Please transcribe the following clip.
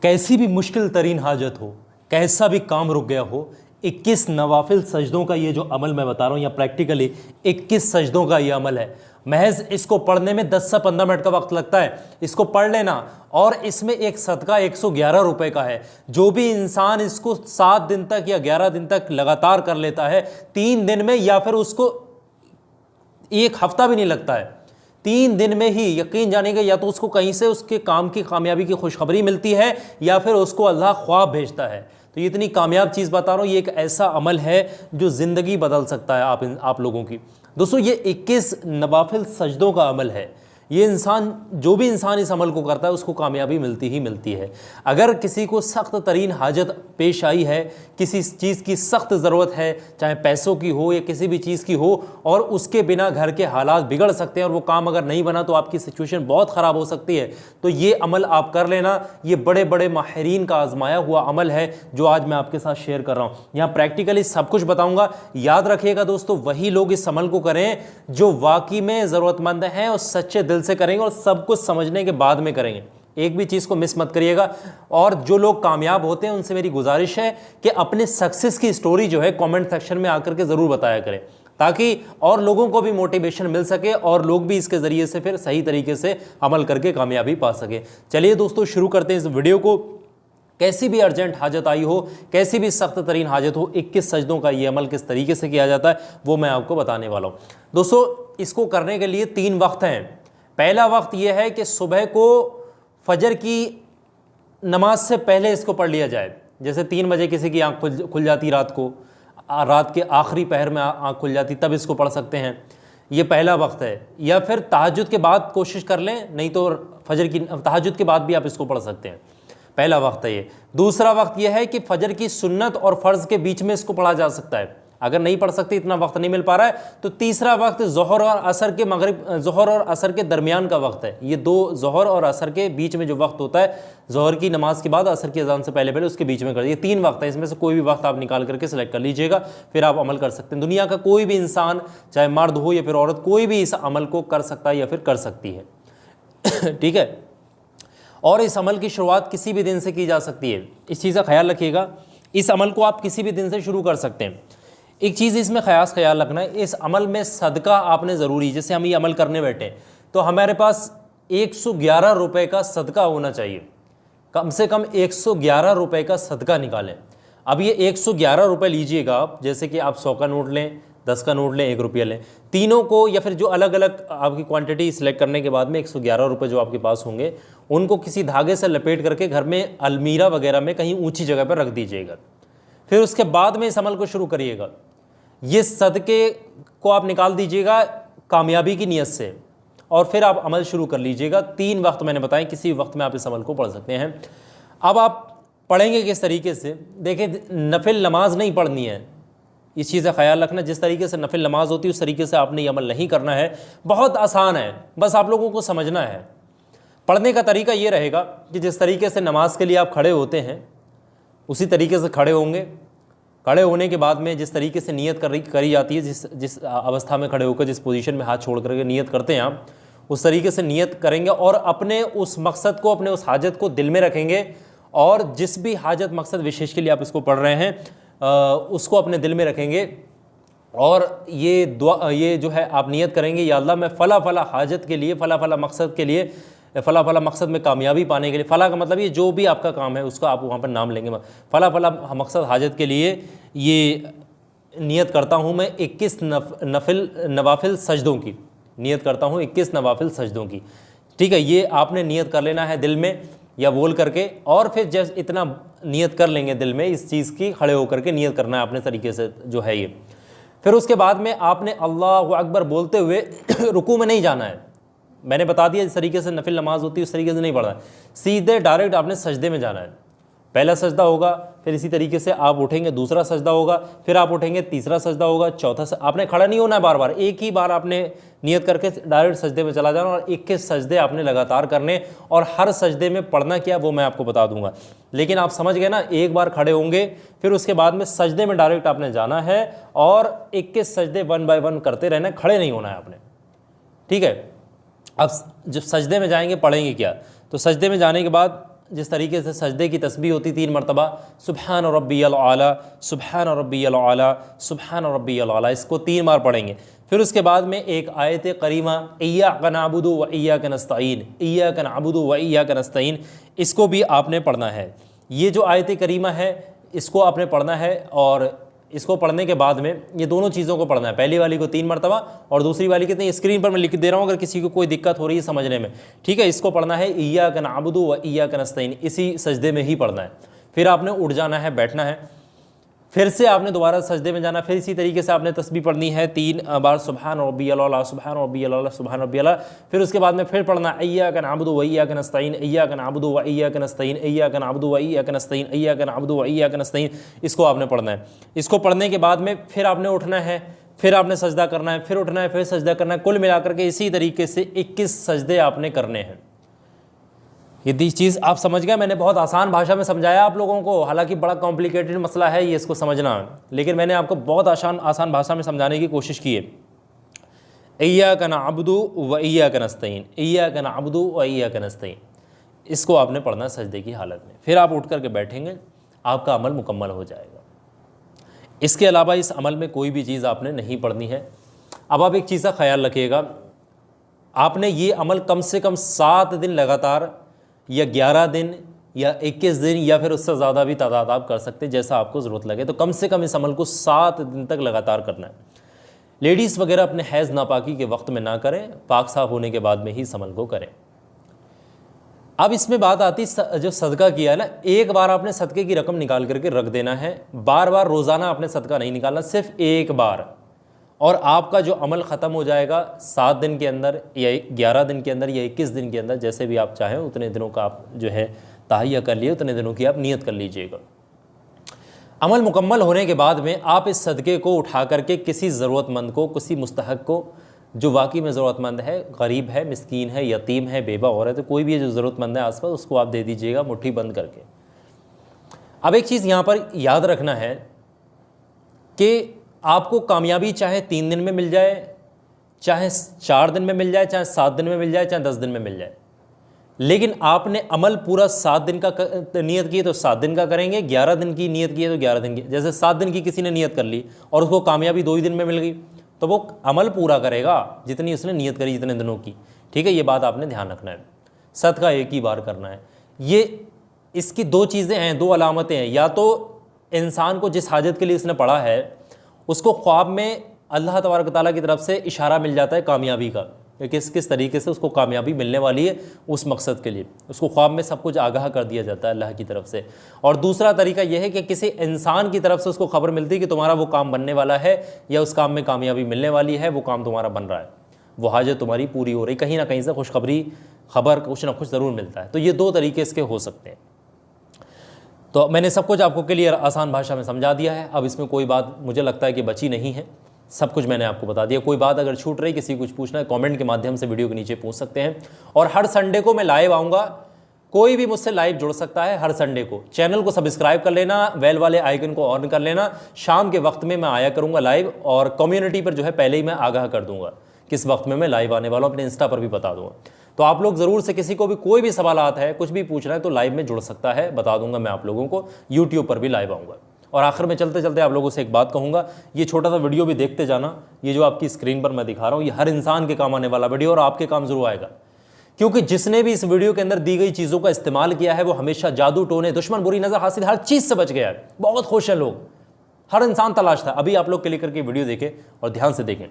कैसी भी मुश्किल तरीन हाजत हो, कैसा भी काम रुक गया हो, 21 नवाफिल सजदों का ये जो अमल मैं बता रहा हूँ, या प्रैक्टिकली 21 सजदों का ये अमल है। महज इसको पढ़ने में 10 से 15 मिनट का वक्त लगता है, इसको पढ़ लेना। और इसमें एक सदका 111 रुपए का है। जो भी इंसान इसको 7 दिन तक या 11 दिन तक लगातार कर लेता है, 3 दिन में, या फिर उसको 1 हफ्ता भी नहीं लगता है, 3 दिन में ही यकीन जानेगा, या तो उसको कहीं से उसके काम की कामयाबी की खुशखबरी मिलती है, या फिर उसको अल्लाह ख्वाब भेजता है। तो ये इतनी कामयाब चीज़ बता रहा हूँ, ये एक ऐसा अमल है जो ज़िंदगी बदल सकता है आप लोगों की। दोस्तों, ये 21 नवाफिल सजदों का अमल है। ये इंसान, जो भी इंसान इस अमल को करता है, उसको कामयाबी मिलती ही मिलती है। अगर किसी को सख्त तरीन हाजत पेश आई है, किसी चीज़ की सख्त ज़रूरत है, चाहे पैसों की हो या किसी भी चीज़ की हो, और उसके बिना घर के हालात बिगड़ सकते हैं, और वो काम अगर नहीं बना तो आपकी सिचुएशन बहुत ख़राब हो सकती है, तो ये अमल आप कर लेना। ये बड़े बड़े माहिरीन का आजमाया हुआ अमल है जो आज मैं आपके साथ शेयर कर रहा हूँ। यहाँ प्रैक्टिकली सब कुछ बताऊँगा। याद रखिएगा दोस्तों, वही लोग इस अमल को करें जो वाकई में ज़रूरतमंद हैं और सच्चे दिल से करेंगे, और सब कुछ समझने के बाद में करेंगे। एक भी चीज़ को मिस मत करिएगा। और जो लोग कामयाब होते हैं उनसे मेरी गुजारिश है कि अपने सक्सेस की स्टोरी जो है कमेंट सेक्शन में आकर के ज़रूर बताया करें, ताकि और लोगों को भी मोटिवेशन मिल सके और लोग भी इसके ज़रिए से फिर सही तरीके से अमल करके कामयाबी पा सके। चलिए दोस्तों, शुरू करते हैं इस वीडियो को। कैसी भी अर्जेंट हाजत आई हो, कैसी भी सख्त तरीन हाजत हो, 21 सजदों का ये अमल किस तरीके से किया जाता है वो मैं आपको बताने वाला हूँ। दोस्तों, इसको करने के लिए 3 वक्त हैं। पहला वक्त यह है कि सुबह को फजर की नमाज से पहले इसको पढ़ लिया जाए। जैसे 3 बजे किसी की आँख खुल जाती, रात को, रात के आखिरी पहर में आँख खुल जाती, तब इसको पढ़ सकते हैं। ये पहला वक्त है। या फिर तहज्जुद के बाद कोशिश कर लें, नहीं तो फजर की तहज्जुद के बाद भी आप इसको पढ़ सकते हैं। पहला वक्त है ये। दूसरा वक्त यह है कि फजर की सुन्नत और फ़र्ज़ के बीच में इसको पढ़ा जा सकता है। अगर नहीं पढ़ सकते, इतना वक्त नहीं मिल पा रहा है, तो तीसरा वक्त ज़ोहर और असर के दरमियान का वक्त है। ये 2 ज़ोहर और असर के बीच में जो वक्त होता है, ज़ोहर की नमाज के बाद, असर की अज़ान से पहले पहले, उसके बीच में कर दिए। 3 वक्त है, इसमें से कोई भी वक्त आप निकाल करके सिलेक्ट कर लीजिएगा, फिर आप अमल कर सकते हैं। दुनिया का कोई भी इंसान, चाहे मर्द हो या फिर औरत, कोई भी इस अमल को कर सकता है या फिर कर सकती है। ठीक है। और इस अमल की शुरुआत किसी भी दिन से की जा सकती है। इस चीज़ का ख्याल रखिएगा, इस अमल को आप किसी भी दिन से शुरू कर सकते हैं। एक चीज़ इसमें ख्याल रखना है, इस अमल में सदका आपने ज़रूरी, जैसे हम ये अमल करने बैठे तो हमारे पास 111 रुपये का सदका होना चाहिए। कम से कम 111 रुपये का सदका निकालें। अब ये 111 रुपये लीजिएगा आप, जैसे कि आप 100 का नोट लें, 10 का नोट लें, 1 रुपया लें, तीनों को, या फिर जो अलग अलग आपकी क्वांटिटी सिलेक्ट करने के बाद में 111 रुपये जो आपके पास होंगे, उनको किसी धागे से लपेट करके घर में अलमीरा वगैरह में कहीं ऊंची जगह पर रख दीजिएगा। फिर उसके बाद में इस अमल को शुरू करिएगा। ये सदके को आप निकाल दीजिएगा कामयाबी की नीयत से, और फिर आप अमल शुरू कर लीजिएगा। 3 वक्त मैंने बताए, किसी वक्त में आप इस अमल को पढ़ सकते हैं। अब आप पढ़ेंगे किस तरीके से? देखिए, नफिल नमाज नहीं पढ़नी है, इस चीज़ का ख्याल रखना। जिस तरीके से नफिल नमाज होती है उस तरीके से आपने ये अमल नहीं करना है। बहुत आसान है, बस आप लोगों को समझना है। पढ़ने का तरीका ये रहेगा कि जिस तरीके से नमाज के लिए आप खड़े होते हैं, उसी तरीके से खड़े होंगे। खड़े होने के बाद में जिस तरीके से नियत करी जाती है, जिस अवस्था में खड़े होकर, जिस पोजीशन में हाथ छोड़ करके नियत करते हैं आप, उस तरीके से नियत करेंगे और अपने उस मकसद को, अपने उस हाजत को दिल में रखेंगे। और जिस भी हाजत मकसद विशेष के लिए आप इसको पढ़ रहे हैं, उसको अपने दिल में रखेंगे। और ये दुआ, ये जो है आप नियत करेंगे, या अल्लाह मैं फ़ला फ़ला हाजत के लिए, फ़ला फ़ला मकसद के लिए, फ़ला फ़ला मकसद में कामयाबी पाने के लिए, फ़ला का मतलब ये जो भी आपका काम है उसका आप वहाँ पर नाम लेंगे। फ़ला फ़ला मकसद हाजत के लिए ये नियत करता हूँ मैं 21 नवाफिल सजदों की नियत करता हूँ, 21 नवाफिल सजदों की। ठीक है, ये आपने नियत कर लेना है दिल में या बोल करके। और फिर जब इतना नियत कर लेंगे दिल में इस चीज़ की, खड़े होकर के नियत करना है अपने तरीके से जो है ये। फिर उसके बाद में आपने अल्लाहु अकबर बोलते हुए रुकू में नहीं जाना है। मैंने बता दिया जिस तरीके से नफिल नमाज होती है उस तरीके से नहीं पढ़ना है, सीधे डायरेक्ट आपने सजदे में जाना है। पहला सजदा होगा, फिर इसी तरीके से आप उठेंगे, दूसरा सजदा होगा, फिर आप उठेंगे, तीसरा सजदा होगा, चौथा आपने खड़ा नहीं होना है बार बार, एक ही बार आपने नियत करके डायरेक्ट सजदे में चला जाना। और 21 सजदे आपने लगातार करने, और हर सजदे में पढ़ना क्या वो मैं आपको बता दूंगा। लेकिन आप समझ गए ना, एक बार खड़े होंगे, फिर उसके बाद में सजदे में डायरेक्ट आपने जाना है और 21 सजदे 1 बाय 1 करते रहना है, खड़े नहीं होना है आपने। ठीक है। अब जब सजदे में जाएंगे पढ़ेंगे क्या? तो सजदे में जाने के बाद जिस तरीके से सजदे की तस्बीह होती 3 मरतबा, सुब्हान रब्बियल आला, सुब्हान रब्बियल आला, सुब्हान रब्बियल आला, इसको 3 बार पढ़ेंगे। फिर उसके बाद में एक आयत करीमा इय्याका नअबुदु व इय्याका नस्तईन, इय्याका नअबुदु व इय्याका नस्तईन, इसको भी आपने पढ़ना है। ये जो आयत करीमा है इसको आपने पढ़ना है, और इसको पढ़ने के बाद में ये दोनों चीज़ों को पढ़ना है। पहली वाली को 3 मरतबा और दूसरी वाली कितनी, स्क्रीन पर मैं लिख दे रहा हूँ अगर किसी को कोई दिक्कत हो रही है समझने में, ठीक है। इसको पढ़ना है इय्याका नअबुदु व इय्याका नस्तईन, इसी सजदे में ही पढ़ना है। फिर आपने उठ जाना है, बैठना है, फिर से आपने दोबारा सजदे में जाना, फिर इसी तरीके से आपने तस्बीह पढ़नी है 3 बार, सुब्हान रब्बियल आला, सुब्हान रब्बियल आला, सुब्हान रब्बियल आला। फिर उसके बाद में फिर पढ़ना इय्याका नअबुदु व इय्याका नस्तईन, इय्याका नअबुदु व इय्याका नस्तईन, इय्याका नअबुदु व इय्याका नस्तईन, इय्याका नअबुदु व इय्याका नस्तईन, इसको आपने पढ़ना है। इसको पढ़ने के बाद में फिर आपने उठना है, फिर आपने सजदा करना है, फिर उठना है, फिर सजदा करना है। कुल मिलाकर के इसी तरीके से 21 सजदे आपने करने हैं। ये चीज़ आप समझ गए, मैंने बहुत आसान भाषा में समझाया आप लोगों को, हालांकि बड़ा कॉम्प्लिकेटेड मसला है ये इसको समझना, लेकिन मैंने आपको बहुत आसान भाषा में समझाने की कोशिश की है। इय्याका नअबुदु व इय्याका नस्तईन, इय्याका नअबुदु व इय्याका नस्तईन, इसको आपने पढ़ना सजदे की हालत में। फिर आप उठ करके बैठेंगे, आपका अमल मुकम्मल हो जाएगा। इसके अलावा इस अमल में कोई भी चीज़ आपने नहीं पढ़नी है। अब आप एक चीज़ का ख्याल रखिएगा, आपने ये अमल कम से कम 7 दिन लगातार, या 11 दिन, या 21 दिन, या फिर उससे ज़्यादा भी तादाद आप कर सकते हैं, जैसा आपको ज़रूरत लगे। तो कम से कम इस अमल को 7 दिन तक लगातार करना है। लेडीज़ वगैरह अपने हैज़ नापाकी के वक्त में ना करें, पाक साफ होने के बाद में ही इस अमल को करें। अब इसमें बात आती जो सदका किया है ना, एक बार आपने सदक़े की रकम निकाल करके रख देना है, बार बार रोज़ाना आपने सदका नहीं निकालना, सिर्फ एक बार, और आपका जो अमल ख़त्म हो जाएगा 7 दिन के अंदर, या 11 दिन के अंदर, या 21 दिन के अंदर, जैसे भी आप चाहें उतने दिनों का आप जो है तहय्या कर लिए, उतने दिनों की आप नियत कर लीजिएगा। अमल मुकम्मल होने के बाद में आप इस सदक़े को उठा करके किसी ज़रूरतमंद को, किसी मुस्तहक़ को, जो वाकई में ज़रूरतमंद है, गरीब है, मिस्कीन है, यतीम है, बेवा औरत है, कोई भी जो ज़रूरतमंद है आसपास, उसको आप दे दीजिएगा मुट्ठी बंद करके। अब एक चीज़ यहाँ पर याद रखना है कि आपको कामयाबी चाहे 3 दिन में मिल जाए, चाहे 4 दिन में मिल जाए, चाहे 7 दिन में मिल जाए, चाहे 10 दिन में मिल जाए, लेकिन आपने अमल पूरा 7 दिन का नियत की तो 7 दिन का करेंगे, 11 दिन की नियत की है तो 11 दिन की। जैसे 7 दिन की किसी ने नियत कर ली और उसको कामयाबी 2 ही दिन में मिल गई, तो वो अमल पूरा करेगा जितनी उसने नियत करी जितने दिनों की, ठीक है। ये बात आपने ध्यान रखना है। सदका एक ही बार करना है। ये इसकी 2 चीज़ें हैं, 2 अलामतें हैं, या तो इंसान को जिस हाजत के लिए इसने पढ़ा है उसको ख्वाब में अल्लाह तबारक तआला की तरफ से इशारा मिल जाता है कामयाबी का, कि किस तरीके से उसको कामयाबी मिलने वाली है उस मकसद के लिए, उसको ख्वाब में सब कुछ आगाह कर दिया जाता है अल्लाह की तरफ से। और दूसरा तरीका यह है कि किसी इंसान की तरफ से उसको खबर मिलती है कि तुम्हारा वो काम बनने वाला है, या उस काम में कामयाबी मिलने वाली है, वो काम तुम्हारा बन रहा है, वो हाजत तुम्हारी पूरी हो रही, कहीं ना कहीं से खुशखबरी खबर कुछ ना कुछ ज़रूर मिलता है। तो ये 2 तरीके इसके हो सकते हैं। तो मैंने सब कुछ आपको क्लियर आसान भाषा में समझा दिया है। अब इसमें कोई बात मुझे लगता है कि बची नहीं है, सब कुछ मैंने आपको बता दिया। कोई बात अगर छूट रही, किसी कुछ पूछना है, कमेंट के माध्यम से वीडियो के नीचे पूछ सकते हैं। और हर संडे को मैं लाइव आऊँगा, कोई भी मुझसे लाइव जुड़ सकता है हर संडे को। चैनल को सब्सक्राइब कर लेना, बेल वाले आइकन को ऑन कर लेना। शाम के वक्त में मैं आया करूँगा लाइव, और कम्युनिटी पर जो है पहले ही मैं आगाह कर दूँगा किस वक्त में मैं लाइव आने वाला हूँ, अपने इंस्टा पर भी बता दूँगा। तो आप लोग ज़रूर से, किसी को भी कोई भी सवालात है, कुछ भी पूछना है तो लाइव में जुड़ सकता है, बता दूंगा मैं आप लोगों को। यूट्यूब पर भी लाइव आऊँगा। और आखिर में चलते चलते आप लोगों से एक बात कहूँगा, ये छोटा सा वीडियो भी देखते जाना। ये जो आपकी स्क्रीन पर मैं दिखा रहा हूँ, ये हर इंसान के काम आने वाला वीडियो, और आपके काम ज़रूर आएगा, क्योंकि जिसने भी इस वीडियो के अंदर दी गई चीज़ों का इस्तेमाल किया है वो हमेशा जादू टोने, दुश्मन, बुरी नज़र, हासिद, हर चीज़ से बच गया है। बहुत खुश हैं लोग, हर इंसान तलाश था। अभी आप लोग क्लिक करके वीडियो देखें और ध्यान से देखें।